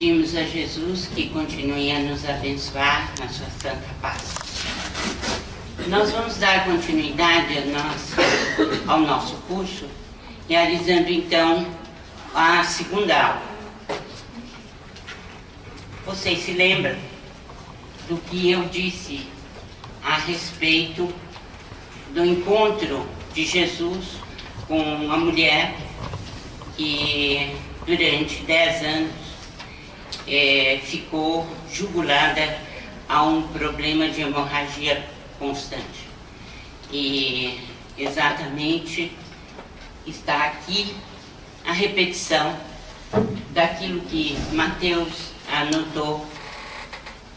Pedimos a Jesus que continue a nos abençoar na sua santa paz. Nós vamos dar continuidade ao nosso curso, realizando então a segunda aula. Vocês se lembram do que eu disse a respeito do encontro de Jesus com uma mulher que durante 10 anos ficou jugulada a um problema de hemorragia constante. E exatamente está aqui a repetição daquilo que Mateus anotou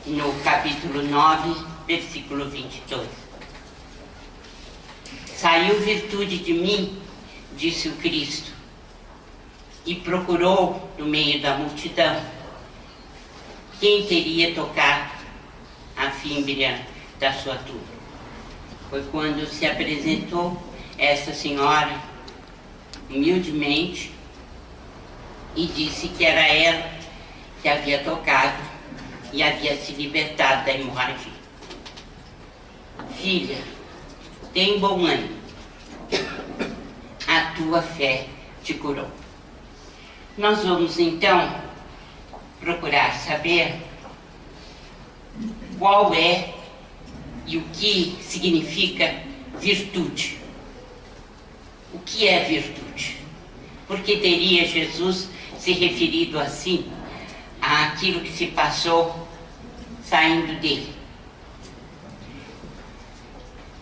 no capítulo 9, versículo 22. Saiu virtude de mim, disse o Cristo, e procurou no meio da multidão quem teria tocado a fímbria da sua túnica. Foi quando se apresentou essa senhora humildemente e disse que era ela que havia tocado e havia se libertado da hemorragia. Filha, tem bom ânimo, a tua fé te curou. Nós vamos então procurar saber qual é e o que significa virtude. O que é virtude? Por que teria Jesus se referido assim àquilo que se passou saindo dele?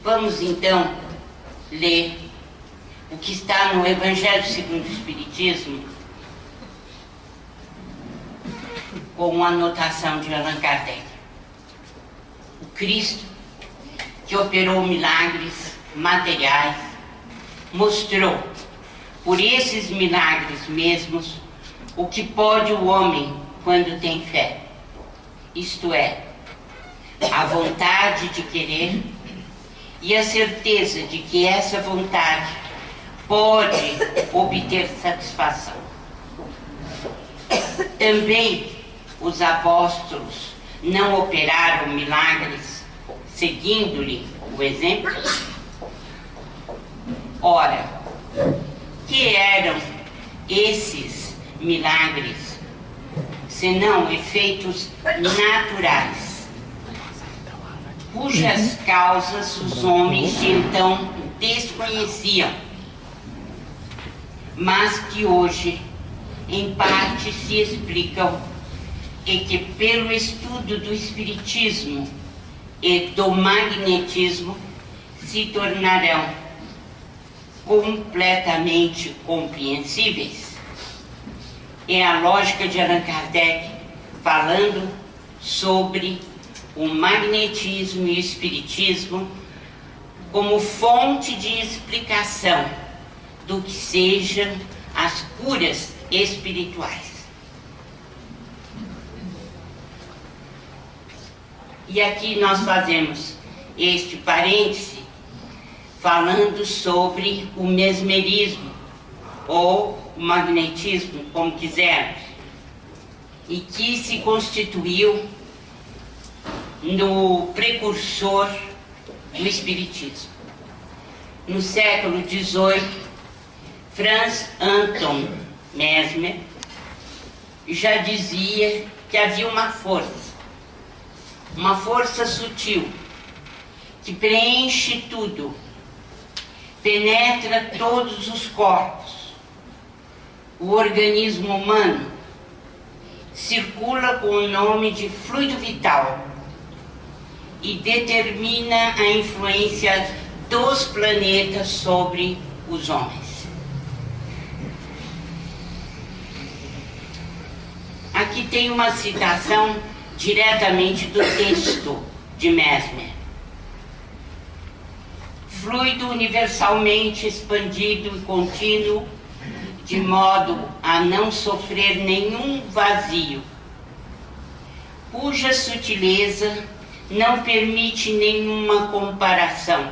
Vamos então ler o que está no Evangelho segundo o Espiritismo, com uma anotação de Allan Kardec. O Cristo, que operou milagres materiais, mostrou, por esses milagres mesmos, o que pode o homem quando tem fé. Isto é, a vontade de querer e a certeza de que essa vontade pode obter satisfação. Também os apóstolos não operaram milagres seguindo-lhe o exemplo? Ora, que eram esses milagres, senão efeitos naturais, cujas causas os homens então desconheciam, mas que hoje, em parte, se explicam e que pelo estudo do espiritismo e do magnetismo se tornarão completamente compreensíveis. É a lógica de Allan Kardec falando sobre o magnetismo e o espiritismo como fonte de explicação do que sejam as curas espirituais. E aqui nós fazemos este parêntese falando sobre o mesmerismo ou o magnetismo, como quisermos, e que se constituiu no precursor do espiritismo. No século XVIII, Franz Anton Mesmer já dizia que havia uma força sutil que preenche tudo, penetra todos os corpos. O organismo humano circula com o nome de fluido vital e determina a influência dos planetas sobre os homens. Aqui tem uma citação diretamente do texto de Mesmer. Fluido universalmente expandido e contínuo, de modo a não sofrer nenhum vazio, cuja sutileza não permite nenhuma comparação,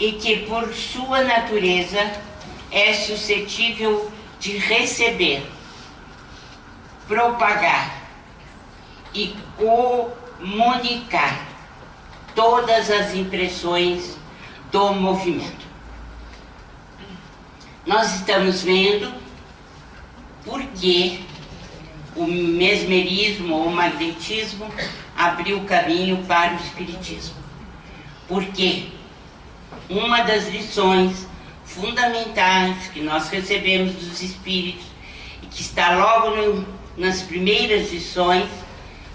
e que por sua natureza é suscetível de receber propagar e comunicar todas as impressões do movimento. Nós estamos vendo por que o mesmerismo ou magnetismo abriu caminho para o espiritismo. Porque uma das lições fundamentais que nós recebemos dos espíritos, e que está logo nas primeiras lições,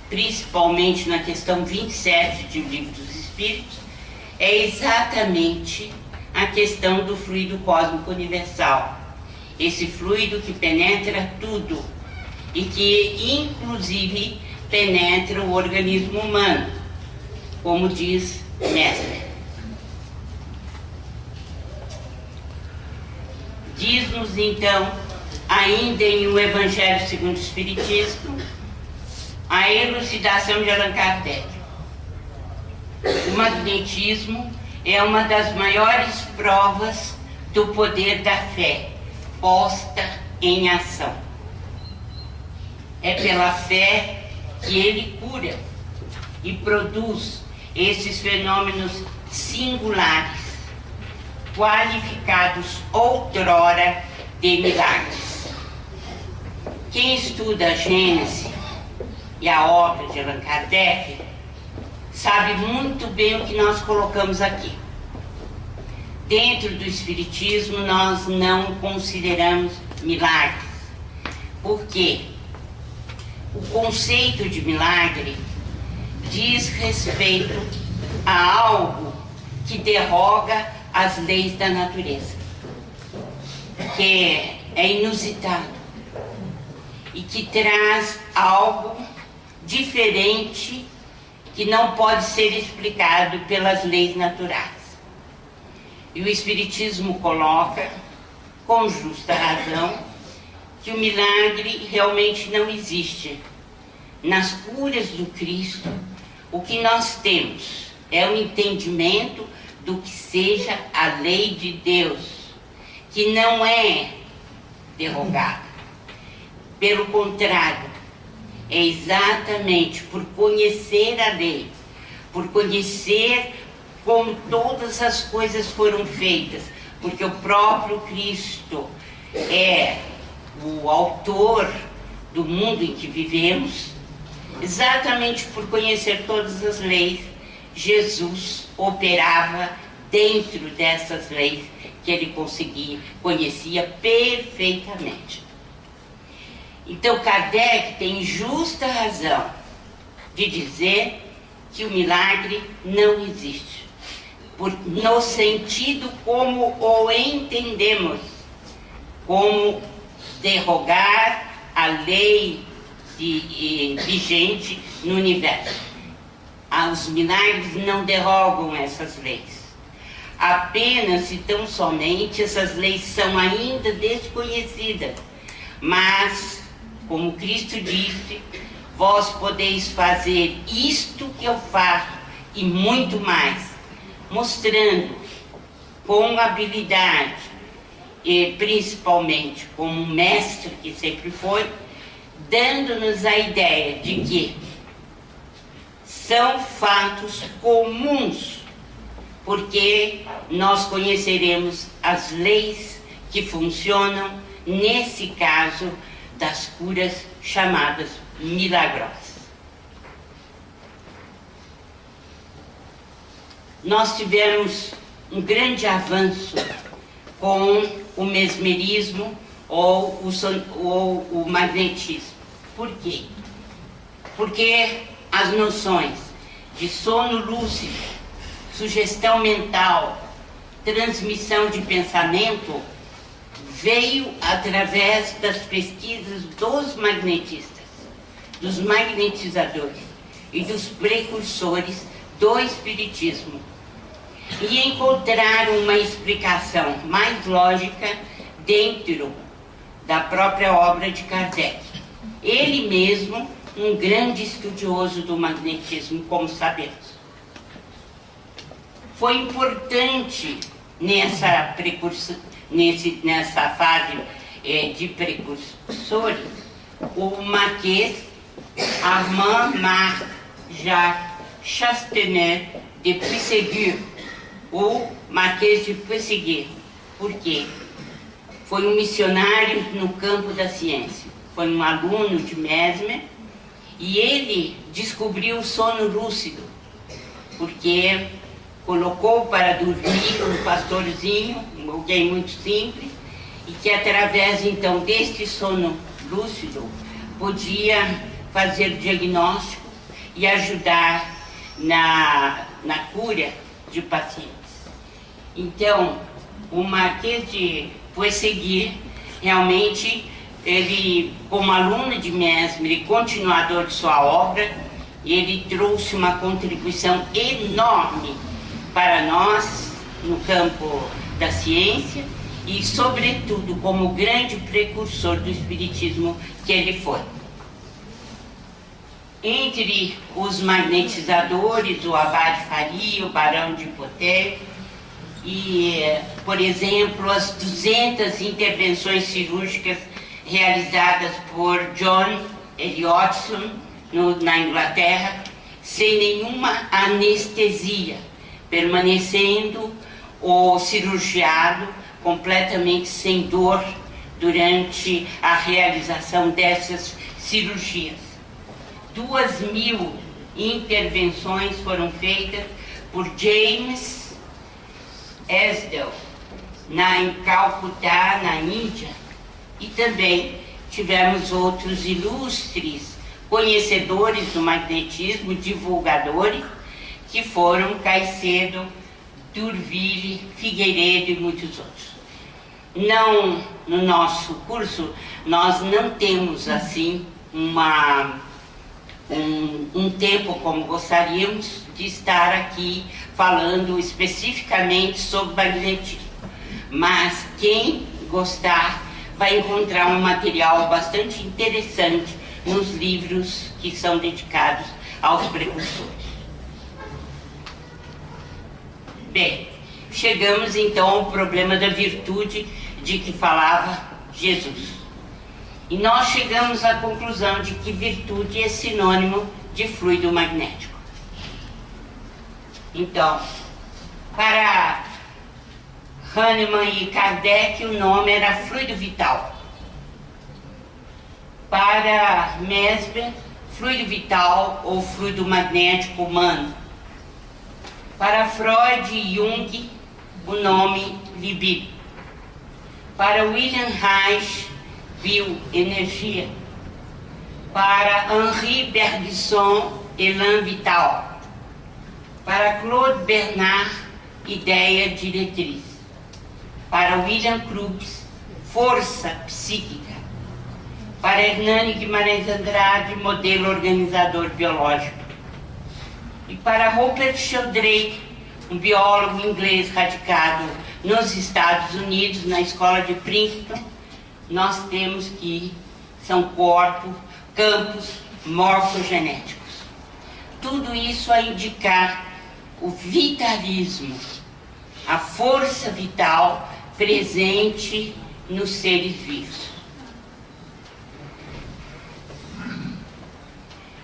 principalmente na questão 27 de O Livro dos Espíritos, é exatamente a questão do fluido cósmico universal. Esse fluido que penetra tudo e que, inclusive, penetra o organismo humano, como diz Mesmer. Diz-nos, então, ainda em O Evangelho segundo o Espiritismo, a elucidação de Allan Kardec. O magnetismo é uma das maiores provas do poder da fé posta em ação. É pela fé que ele cura e produz esses fenômenos singulares, qualificados outrora de milagres. Quem estuda a Gênese e a obra de Allan Kardec sabe muito bem o que nós colocamos aqui. Dentro do Espiritismo nós não consideramos milagres. Por quê? O conceito de milagre diz respeito a algo que derroga as leis da natureza, que é inusitado e que traz algo diferente que não pode ser explicado pelas leis naturais. E o Espiritismo coloca, com justa razão, que o milagre realmente não existe. Nas curas do Cristo, o que nós temos é o entendimento do que seja a lei de Deus, que não é derrogada. Pelo contrário, é exatamente por conhecer a lei, por conhecer como todas as coisas foram feitas, porque o próprio Cristo é o autor do mundo em que vivemos, exatamente por conhecer todas as leis, Jesus operava dentro dessas leis que ele conhecia perfeitamente. Então Kardec tem justa razão de dizer que o milagre não existe, no sentido como o entendemos, como derrogar a lei vigente no universo. Os milagres não derrogam essas leis. Apenas e tão somente essas leis são ainda desconhecidas. Mas, como Cristo disse, vós podeis fazer isto que eu faço e muito mais, mostrando com habilidade e principalmente como mestre que sempre foi, dando-nos a ideia de que são fatos comuns, porque nós conheceremos as leis que funcionam nesse caso das curas chamadas milagrosas. Nós tivemos um grande avanço com o mesmerismo ou o magnetismo. Por quê? Porque as noções de sono lúcido, sugestão mental, transmissão de pensamento veio através das pesquisas dos magnetistas, dos magnetizadores e dos precursores do espiritismo, e encontraram uma explicação mais lógica dentro da própria obra de Kardec. Ele mesmo, um grande estudioso do magnetismo, como sabemos. Foi importante nessa fase de precursores o Marquês Armand Marc Jacques Chastenet de Puységur, o Marquês de Puységur. Por quê? Foi um missionário no campo da ciência, foi um aluno de Mesmer, e ele descobriu o sono lúcido, porque colocou para dormir um pastorzinho, alguém muito simples, e que através então deste sono lúcido podia fazer diagnóstico e ajudar na cura de pacientes. Então, o Marquês de Puységur, realmente, ele, como aluno de Mesmer e continuador de sua obra, ele trouxe uma contribuição enorme para nós no campo da ciência e, sobretudo, como grande precursor do espiritismo que ele foi. Entre os magnetizadores, o Abade Faria, o Barão de Poté, e, por exemplo, as 200 intervenções cirúrgicas realizadas por John Eliotson na Inglaterra, sem nenhuma anestesia, permanecendo o cirurgiado completamente sem dor durante a realização dessas cirurgias. 2.000 intervenções foram feitas por James Esdell em Calcutá, na Índia, e também tivemos outros ilustres conhecedores do magnetismo, divulgadores, que foram Caicedo, D'Urville, Figueiredo e muitos outros. Não, no nosso curso, nós não temos assim um tempo como gostaríamos de estar aqui falando especificamente sobre magnetismo. Mas quem gostar vai encontrar um material bastante interessante nos livros que são dedicados aos precursores. Bem, chegamos então ao problema da virtude de que falava Jesus. E nós chegamos à conclusão de que virtude é sinônimo de fluido magnético. Então, para Hahnemann e Kardec, o nome era fluido vital. Para Mesmer, fluido vital ou fluido magnético humano. Para Freud e Jung, o nome libido. Para William Reich, bioenergia. Para Henri Bergson, elan vital. Para Claude Bernard, ideia diretriz. Para William Crookes, força psíquica. Para Hernani Guimarães Andrade, modelo organizador biológico. E para Rupert Sheldrake, um biólogo inglês radicado nos Estados Unidos, na escola de Princeton, nós temos que são campos morfogenéticos. Tudo isso a indicar o vitalismo, a força vital presente nos seres vivos.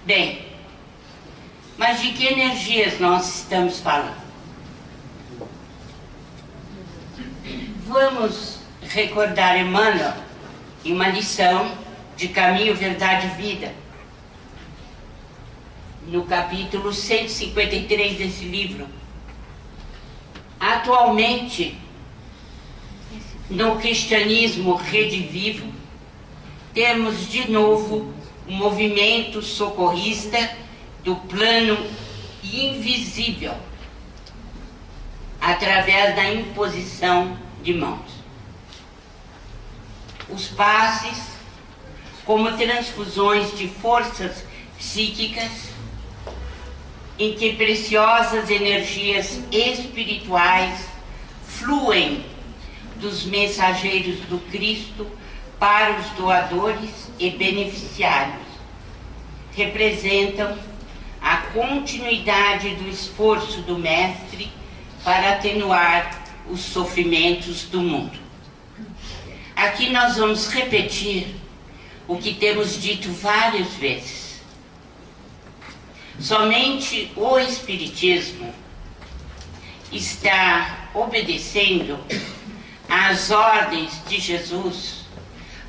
Bem, mas de que energias nós estamos falando? Vamos recordar Emmanuel em uma lição de Caminho, Verdade e Vida, no capítulo 153 desse livro. Atualmente, no cristianismo redivivo, temos de novo um movimento socorrista do plano invisível, através da imposição de mãos. Os passes, como transfusões de forças psíquicas, em que preciosas energias espirituais fluem dos mensageiros do Cristo para os doadores e beneficiários, representam a continuidade do esforço do Mestre para atenuar os sofrimentos do mundo. Aqui nós vamos repetir o que temos dito várias vezes. Somente o Espiritismo está obedecendo às ordens de Jesus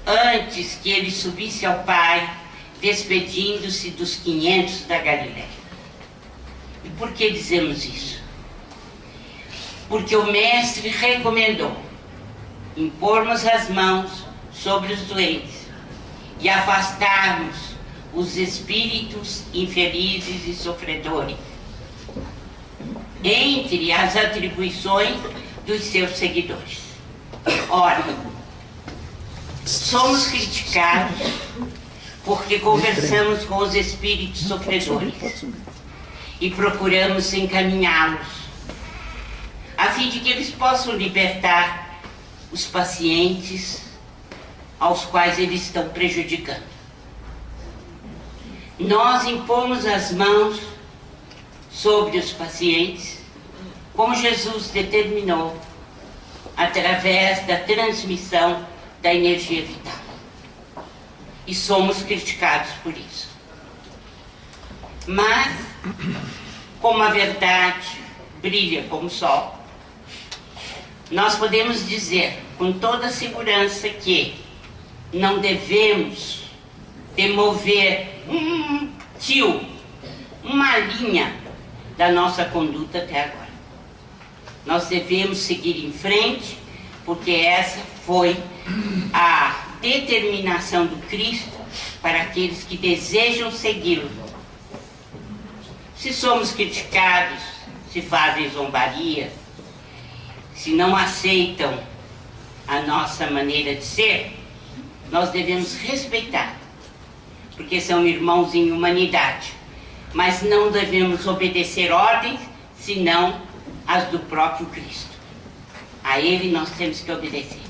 antes que ele subisse ao Pai, despedindo-se dos 500 da Galileia. E por que dizemos isso? Porque o Mestre recomendou impormos as mãos sobre os doentes e afastarmos os espíritos infelizes e sofredores, entre as atribuições dos seus seguidores. Ora, somos criticados porque conversamos com os espíritos sofredores e procuramos encaminhá-los, a fim de que eles possam libertar os pacientes aos quais eles estão prejudicando. Nós impomos as mãos sobre os pacientes, como Jesus determinou, através da transmissão da energia vital. E somos criticados por isso. Mas, como a verdade brilha como o sol, nós podemos dizer com toda a segurança que não devemos demover um fio, uma linha da nossa conduta até agora. Nós devemos seguir em frente, porque essa foi a determinação do Cristo para aqueles que desejam segui-lo. Se somos criticados, se fazem zombaria, se não aceitam a nossa maneira de ser, nós devemos respeitar, porque são irmãos em humanidade, mas não devemos obedecer ordens, senão as do próprio Cristo. A Ele nós temos que obedecer.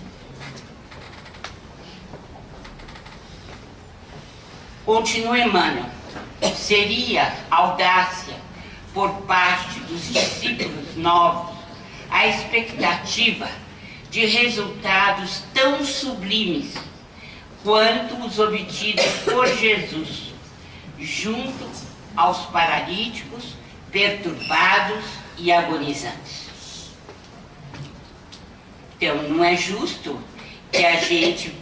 Continua Emmanuel. Seria audácia por parte dos discípulos novos a expectativa de resultados tão sublimes quanto os obtidos por Jesus, junto aos paralíticos, perturbados e agonizantes. Então, não é justo que a gente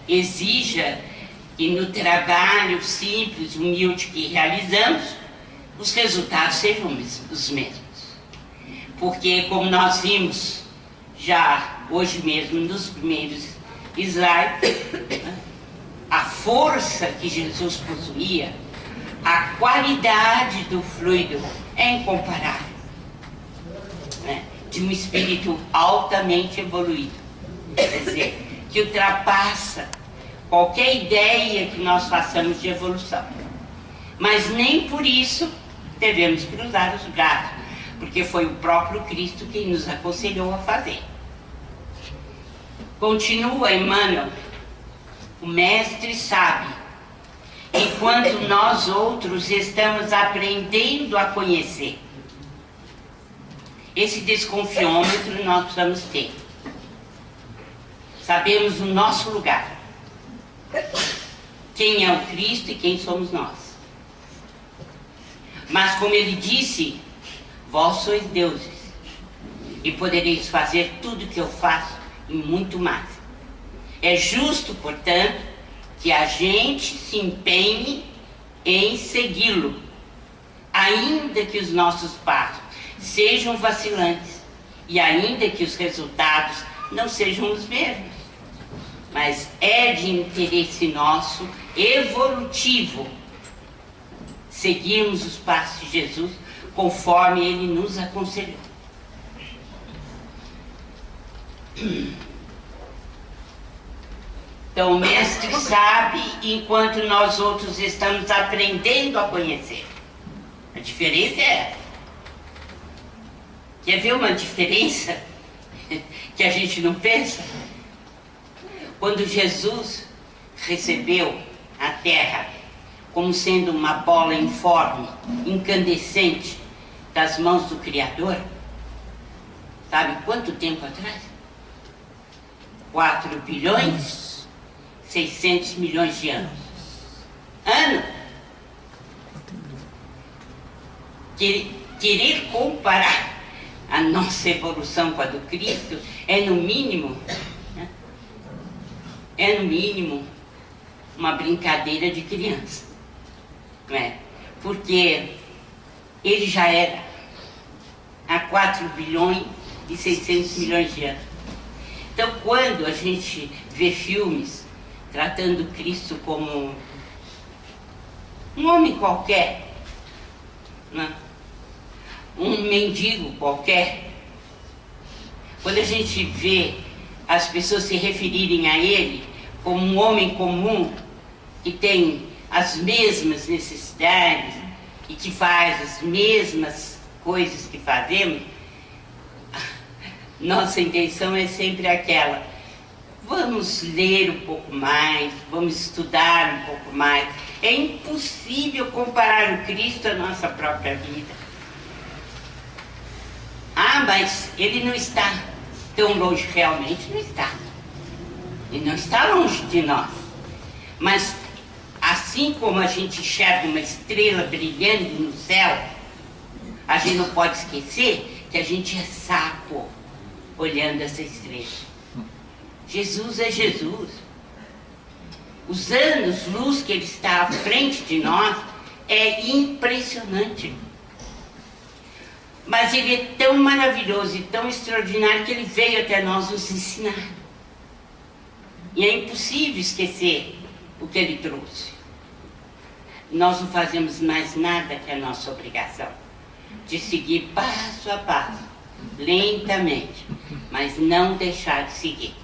exija que no trabalho simples, humilde que realizamos, os resultados sejam os mesmos. Porque, como nós vimos já hoje mesmo nos primeiros slides, a força que Jesus possuía, a qualidade do fluido é incomparável, né? De um espírito altamente evoluído, quer dizer, que ultrapassa qualquer ideia que nós façamos de evolução. Mas nem por isso devemos cruzar os braços, porque foi o próprio Cristo quem nos aconselhou a fazer. Continua Emmanuel, o Mestre sabe, enquanto nós outros estamos aprendendo a conhecer. Esse desconfiômetro nós precisamos ter. Sabemos o nosso lugar. Quem é o Cristo e quem somos nós. Mas como ele disse, vós sois deuses e podereis fazer tudo o que eu faço e muito mais. É justo, portanto, que a gente se empenhe em segui-lo, ainda que os nossos passos sejam vacilantes e ainda que os resultados não sejam os mesmos. Mas é de interesse nosso, evolutivo, seguirmos os passos de Jesus conforme ele nos aconselhou. Então o Mestre sabe, enquanto nós outros estamos aprendendo a conhecer. A diferença é essa. Quer ver uma diferença que a gente não pensa? Quando Jesus recebeu a terra como sendo uma bola informe, incandescente, das mãos do Criador, sabe quanto tempo atrás? 4 bilhões 600 milhões de anos. Ano. Querer comparar a nossa evolução com a do Cristo é no mínimo, né? É no mínimo uma brincadeira de criança, não é? Porque ele já era há 4 bilhões e 600 milhões de anos. Então, quando a gente vê filmes tratando Cristo como um homem qualquer, né? Um mendigo qualquer, quando a gente vê as pessoas se referirem a ele como um homem comum, que tem as mesmas necessidades e que faz as mesmas coisas que fazemos, nossa intenção é sempre aquela: vamos ler um pouco mais, vamos estudar um pouco mais. É impossível comparar o Cristo à nossa própria vida. Ah, mas ele não está tão longe, realmente não está. Ele não está longe de nós. Mas assim como a gente enxerga uma estrela brilhando no céu, a gente não pode esquecer que a gente é sapo olhando essa estrela. Jesus é Jesus. Os anos-luz que ele está à frente de nós é impressionante. Mas ele é tão maravilhoso e tão extraordinário que ele veio até nós nos ensinar. E é impossível esquecer o que ele trouxe. Nós não fazemos mais nada que a nossa obrigação de seguir passo a passo, lentamente, mas não deixar de seguir.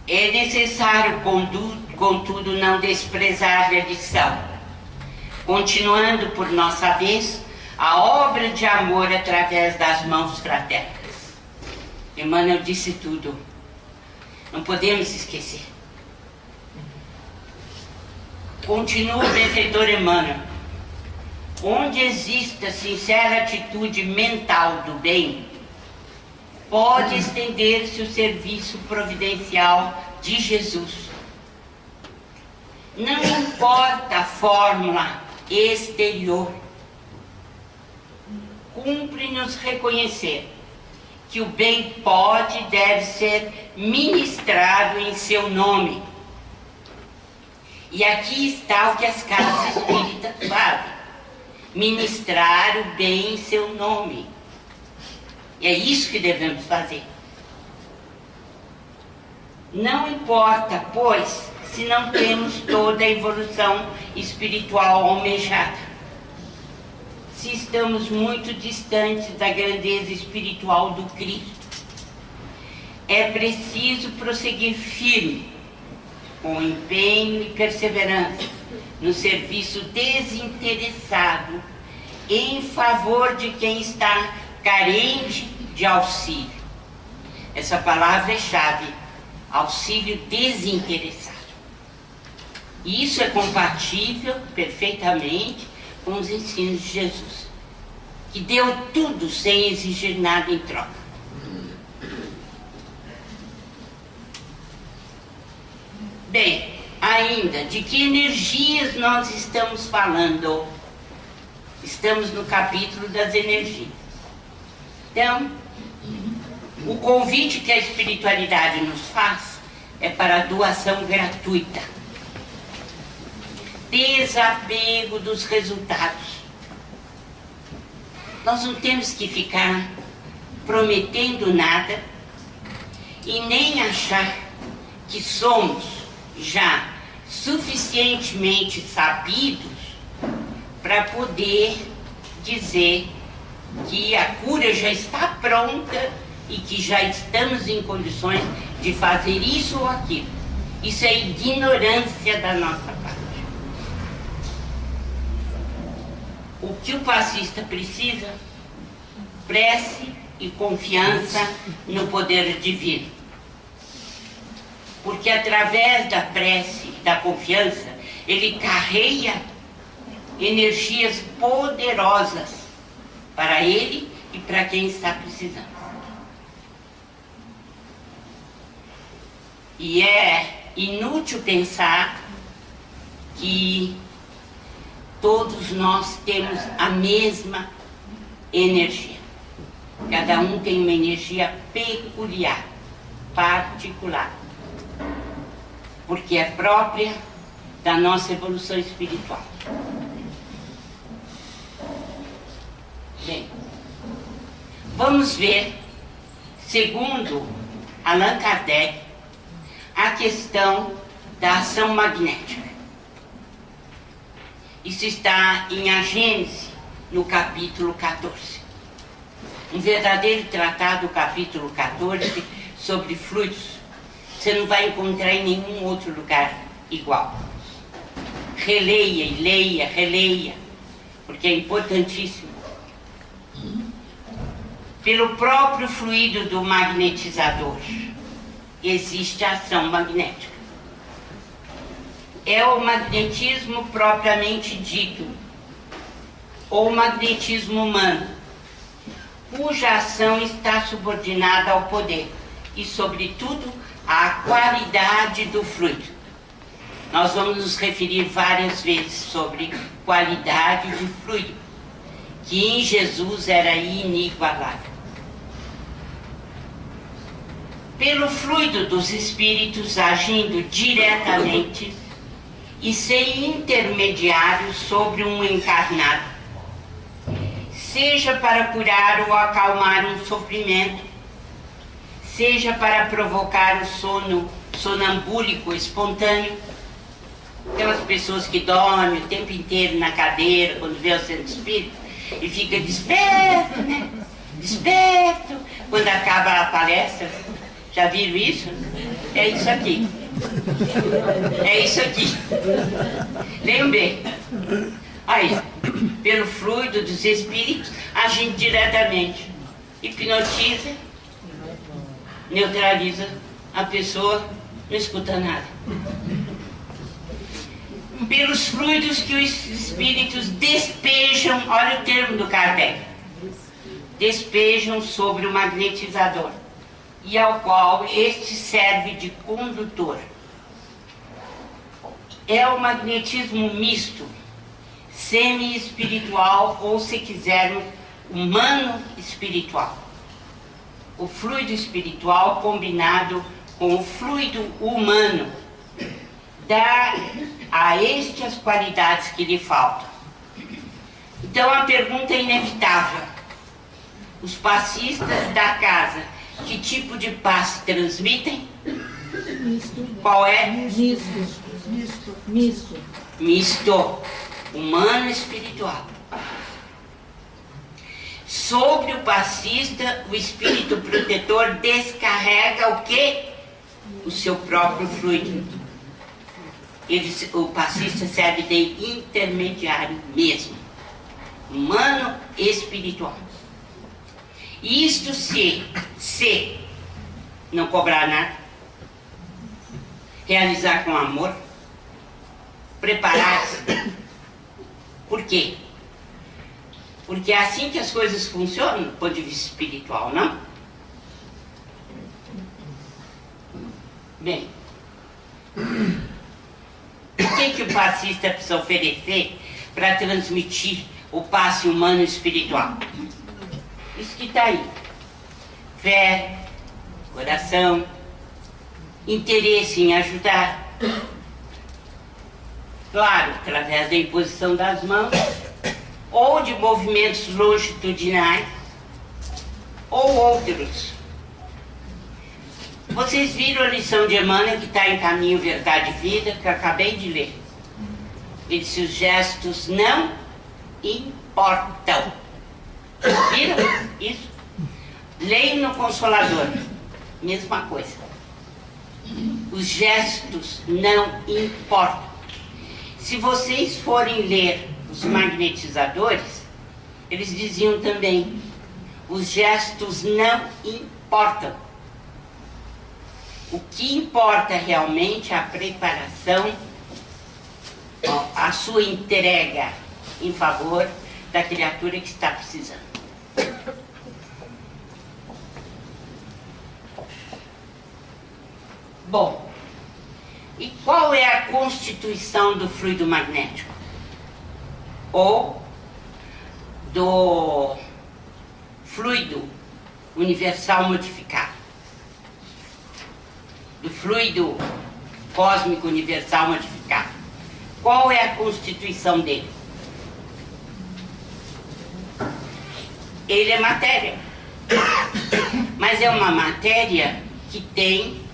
É necessário, contudo, não desprezar a lição, continuando por nossa vez a obra de amor através das mãos fraternas. Emmanuel disse tudo, não podemos esquecer. Continua o benfeitor Emmanuel: onde exista sincera atitude mental do bem, pode estender-se o serviço providencial de Jesus. Não importa a fórmula exterior, cumpre-nos reconhecer que o bem pode e deve ser ministrado em seu nome. E aqui está o que as casas espíritas fazem: ministrar o bem em seu nome. E é isso que devemos fazer. Não importa, pois, se não temos toda a evolução espiritual almejada, se estamos muito distantes da grandeza espiritual do Cristo. É preciso prosseguir firme, com empenho e perseverança, no serviço desinteressado, em favor de quem está carente de auxílio. Essa palavra é chave: auxílio desinteressado. E isso é compatível perfeitamente com os ensinos de Jesus, que deu tudo sem exigir nada em troca. Bem, ainda, de que energias nós estamos falando? Estamos no capítulo das energias. Então, o convite que a espiritualidade nos faz é para a doação gratuita. Desapego dos resultados. Nós não temos que ficar prometendo nada e nem achar que somos já suficientemente sabidos para poder dizer que a cura já está pronta e que já estamos em condições de fazer isso ou aquilo. Isso é ignorância da nossa parte. O que o passista precisa? Prece e confiança no poder divino. Porque através da prece e da confiança, ele carrega energias poderosas para ele e para quem está precisando. E é inútil pensar que todos nós temos a mesma energia. Cada um tem uma energia peculiar, particular, porque é própria da nossa evolução espiritual. Bem, vamos ver, segundo Allan Kardec, a questão da ação magnética. Isso está em A Gênese, no capítulo 14. Um verdadeiro tratado, capítulo 14, sobre fluidos. Você não vai encontrar em nenhum outro lugar igual. Releia e leia, releia, porque é importantíssimo. Pelo próprio fluido do magnetizador existe a ação magnética. É o magnetismo propriamente dito, ou magnetismo humano, cuja ação está subordinada ao poder e, sobretudo, à qualidade do fluido. Nós vamos nos referir várias vezes sobre qualidade de fluido, que em Jesus era inigualável. Pelo fluido dos espíritos agindo diretamente e sem intermediários sobre um encarnado, seja para curar ou acalmar um sofrimento, seja para provocar o sono sonambúlico espontâneo, aquelas pessoas que dormem o tempo inteiro na cadeira quando vê o centro espírita e fica desperto, né? Desperto quando acaba a palestra. Já viram isso? É isso aqui. É isso aqui. Leiam bem. Aí, pelo fluido dos espíritos, agindo diretamente, hipnotiza, neutraliza a pessoa, não escuta nada. Pelos fluidos que os espíritos despejam, olha o termo do Kardec, despejam sobre o magnetizador, e ao qual este serve de condutor. É o magnetismo misto, semi-espiritual, ou, se quisermos, humano-espiritual. O fluido espiritual combinado com o fluido humano dá a este as qualidades que lhe faltam. Então a pergunta é inevitável. Os passistas da casa, que tipo de passe transmitem? Misto. Qual é? Misto. Misto. Misto. Humano e espiritual. Sobre o passista, o espírito protetor descarrega o quê? O seu próprio fluido. O passista serve de intermediário mesmo. Humano e espiritual. Isto se não cobrar nada, realizar com amor, preparar-se. Por quê? Porque é assim que as coisas funcionam do ponto de vista espiritual, não? Bem, o que o passista precisa oferecer para transmitir o passe humano espiritual? Isso que está aí. Fé, coração, interesse em ajudar. Claro, através da imposição das mãos, ou de movimentos longitudinais, ou outros. Vocês viram a lição de Emmanuel que está em Caminho, Verdade e Vida, que eu acabei de ler. Ele disse: os gestos não importam. Viram isso? Leiam no Consolador. Mesma coisa. Os gestos não importam. Se vocês forem ler os magnetizadores, eles diziam também: os gestos não importam. O que importa realmente é a preparação, a sua entrega em favor da criatura que está precisando. Bom, E qual é a constituição do fluido magnético? Ou do fluido universal modificado? Do fluido cósmico universal modificado. Qual é a constituição dele? Ele é matéria. Mas é uma matéria que tem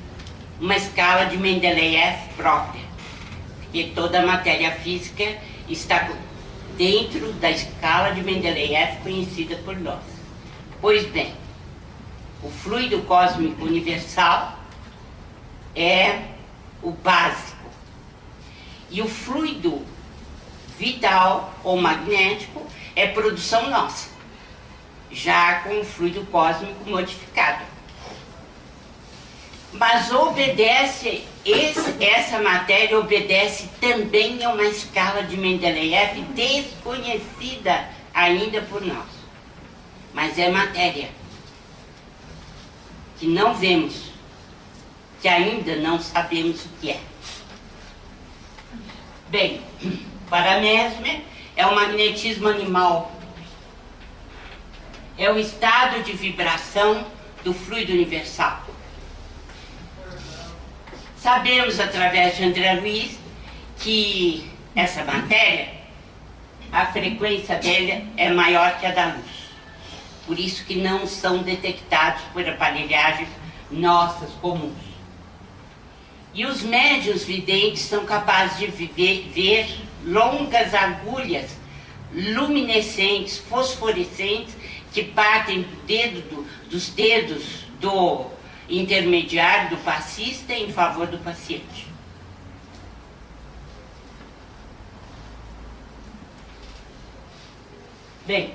uma escala de Mendeleev própria. Porque toda a matéria física está dentro da escala de Mendeleev conhecida por nós. Pois bem, o fluido cósmico universal é o básico. E o fluido vital ou magnético é produção nossa, já com o fluido cósmico modificado. Mas obedece, essa matéria obedece também a uma escala de Mendeleev desconhecida ainda por nós. Mas é matéria que não vemos, que ainda não sabemos o que é. Bem, para Mesmer, é o magnetismo animal. É o estado de vibração do fluido universal. Sabemos, através de André Luiz, que essa matéria, a frequência dela é maior que a da luz. Por isso que não são detectados por aparelhagens nossas comuns. E os médiuns videntes são capazes de ver longas agulhas luminescentes, fosforescentes, que partem dos dedos do intermediário, do passista, em favor do paciente. Bem,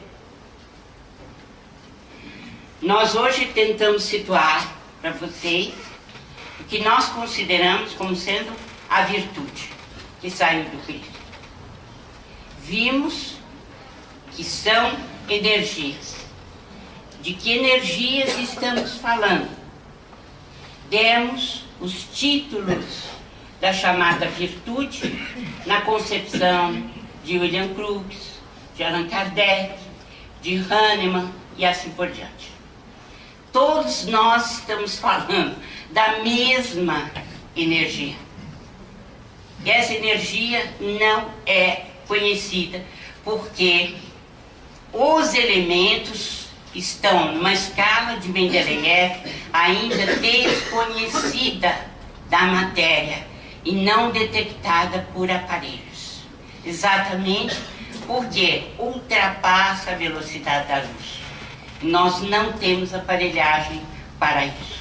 nós hoje tentamos situar para vocês o que nós consideramos como sendo a virtude que saiu do Cristo. Vimos que são energias. De que energias estamos falando? Demos os títulos da chamada virtude na concepção de William Crookes, de Allan Kardec, de Hahnemann e assim por diante. Todos nós estamos falando da mesma energia. E essa energia não é conhecida porque os elementos estão numa escala de Mendeleev ainda desconhecida da matéria e não detectada por aparelhos. Exatamente porque ultrapassa a velocidade da luz. Nós não temos aparelhagem para isso.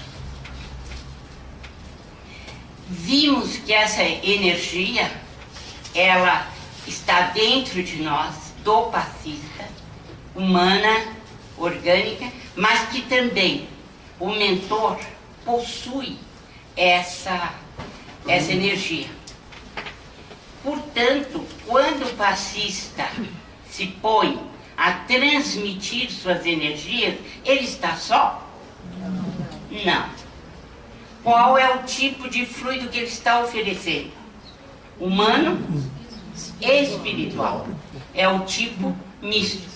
Vimos que essa energia, ela está dentro de nós, do passista, humana, orgânica, mas que também o mentor possui essa energia. Portanto, quando o passista se põe a transmitir suas energias, ele está só? Não. Qual é o tipo de fluido que ele está oferecendo? Humano e espiritual. É o tipo misto.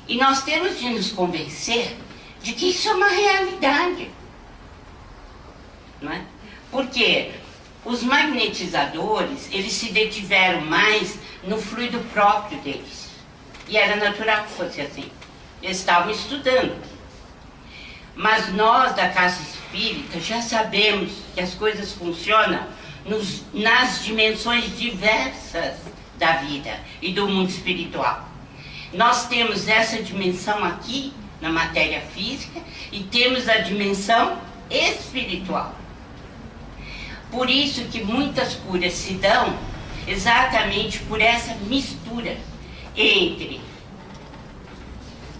E nós temos de nos convencer de que isso é uma realidade. Não é? Porque os magnetizadores, eles se detiveram mais no fluido próprio deles. E era natural que fosse assim. Eles estavam estudando. Mas nós, da Casa Espírita, já sabemos que as coisas funcionam nas dimensões diversas da vida e do mundo espiritual. Nós temos essa dimensão aqui, na matéria física, e temos a dimensão espiritual. Por isso que muitas curas se dão exatamente por essa mistura entre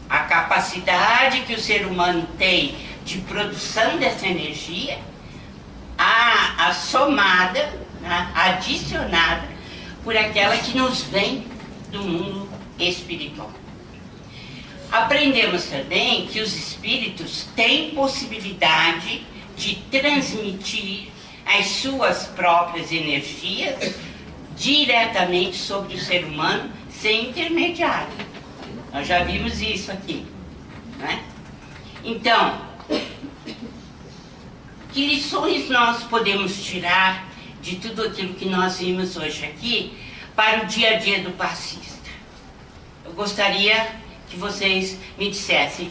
a capacidade que o ser humano tem de produção dessa energia, a somada, a adicionada por aquela que nos vem do mundo espiritual. Aprendemos também que os espíritos têm possibilidade de transmitir as suas próprias energias diretamente sobre o ser humano, sem intermediário. Nós já vimos isso aqui, não é? Então, que lições nós podemos tirar de tudo aquilo que nós vimos hoje aqui para o dia a dia do passista? Eu gostaria que vocês me dissessem: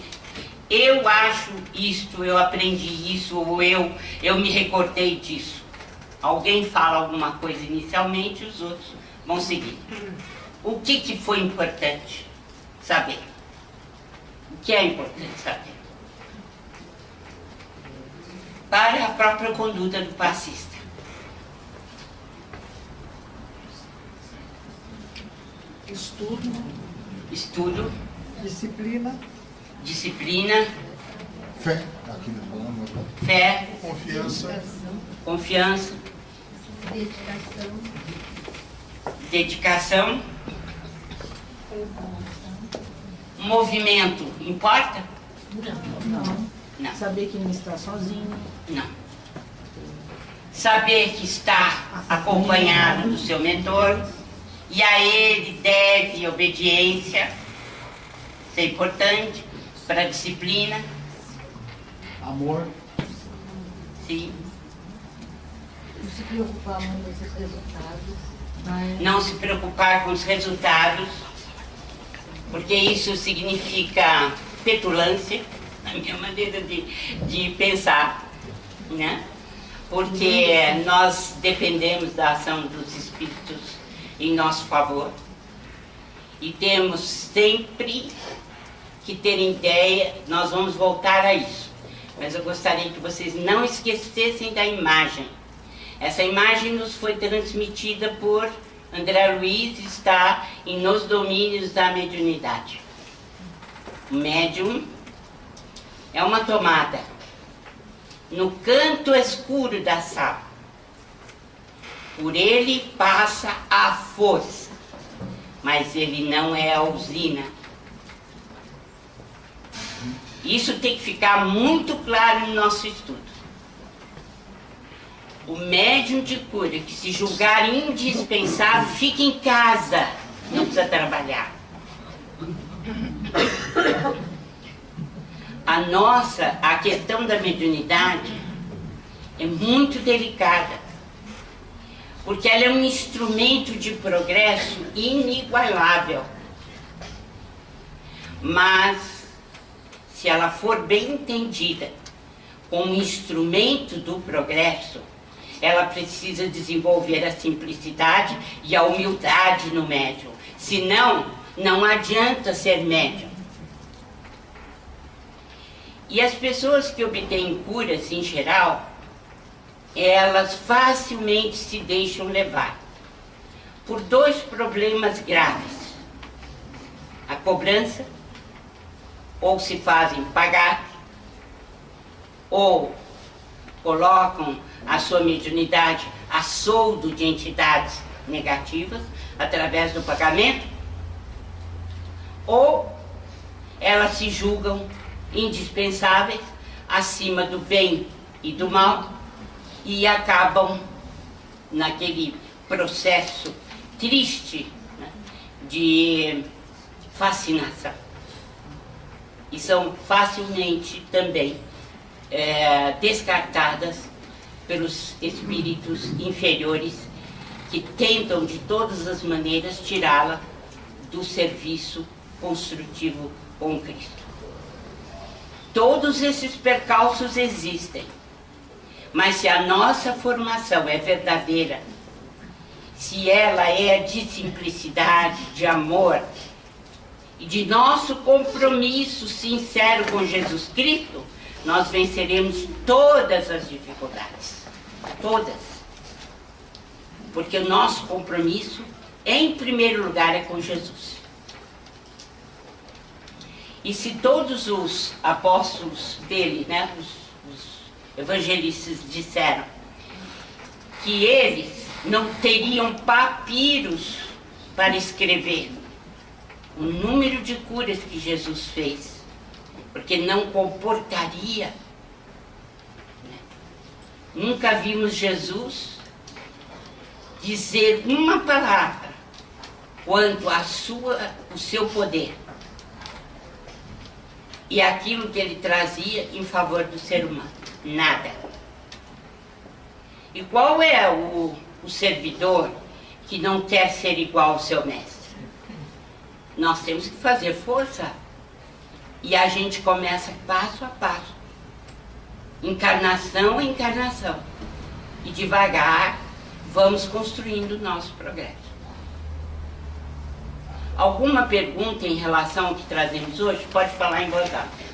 eu acho isto, eu aprendi isso, ou eu me recordei disso. Alguém fala alguma coisa inicialmente, os outros vão seguir. O que foi importante saber? O que é importante saber? Para a própria conduta do passista. Estudo. Disciplina. Fé. Aqui no plano. Fé. Confiança. Dedicação. Movimento. Importa? Não. Saber que não está sozinho. Não. Saber que está acompanhado do seu mentor e a ele deve obediência. Isso é importante para a disciplina. Amor. Sim. Não se preocupar muito com os resultados. Não se preocupar com os resultados, porque isso significa petulância, na minha maneira de pensar, né? Porque nós dependemos da ação dos Espíritos em nosso favor e temos sempre que ter ideia, nós vamos voltar a isso, mas eu gostaria que vocês não esquecessem da imagem. Essa imagem nos foi transmitida por André Luiz, está nos domínios da mediunidade. O médium é uma tomada no canto escuro da sala. Por ele passa a força, mas ele não é a usina. Isso tem que ficar muito claro no nosso estudo. O médium de cura que se julgar indispensável, fica em casa, não precisa trabalhar. A questão da mediunidade é muito delicada, porque ela é um instrumento de progresso inigualável. Mas, se ela for bem entendida como instrumento do progresso, ela precisa desenvolver a simplicidade e a humildade no médium. Senão, não adianta ser médium. E as pessoas que obtêm curas, em geral, elas facilmente se deixam levar por dois problemas graves: a cobrança, ou se fazem pagar, ou colocam a sua mediunidade a soldo de entidades negativas através do pagamento, ou elas se julgam indispensáveis acima do bem e do mal e acabam naquele processo triste, né, de fascinação. E são facilmente também descartadas pelos espíritos inferiores que tentam de todas as maneiras tirá-la do serviço construtivo com Cristo. Todos esses percalços existem, mas se a nossa formação é verdadeira, se ela é de simplicidade, de amor e de nosso compromisso sincero com Jesus Cristo, nós venceremos todas as dificuldades. Todas. Porque o nosso compromisso, em primeiro lugar, é com Jesus. E se todos os apóstolos dele, né, os evangelistas disseram que eles não teriam papiros para escrever o número de curas que Jesus fez, porque não comportaria, né, Nunca vimos Jesus dizer uma palavra quanto o seu poder e aquilo que ele trazia em favor do ser humano. Nada. E qual é o servidor que não quer ser igual ao seu mestre? Nós temos que fazer força. E a gente começa passo a passo, encarnação a encarnação. E devagar vamos construindo o nosso progresso. Alguma pergunta em relação ao que trazemos hoje? Pode falar em voz alta.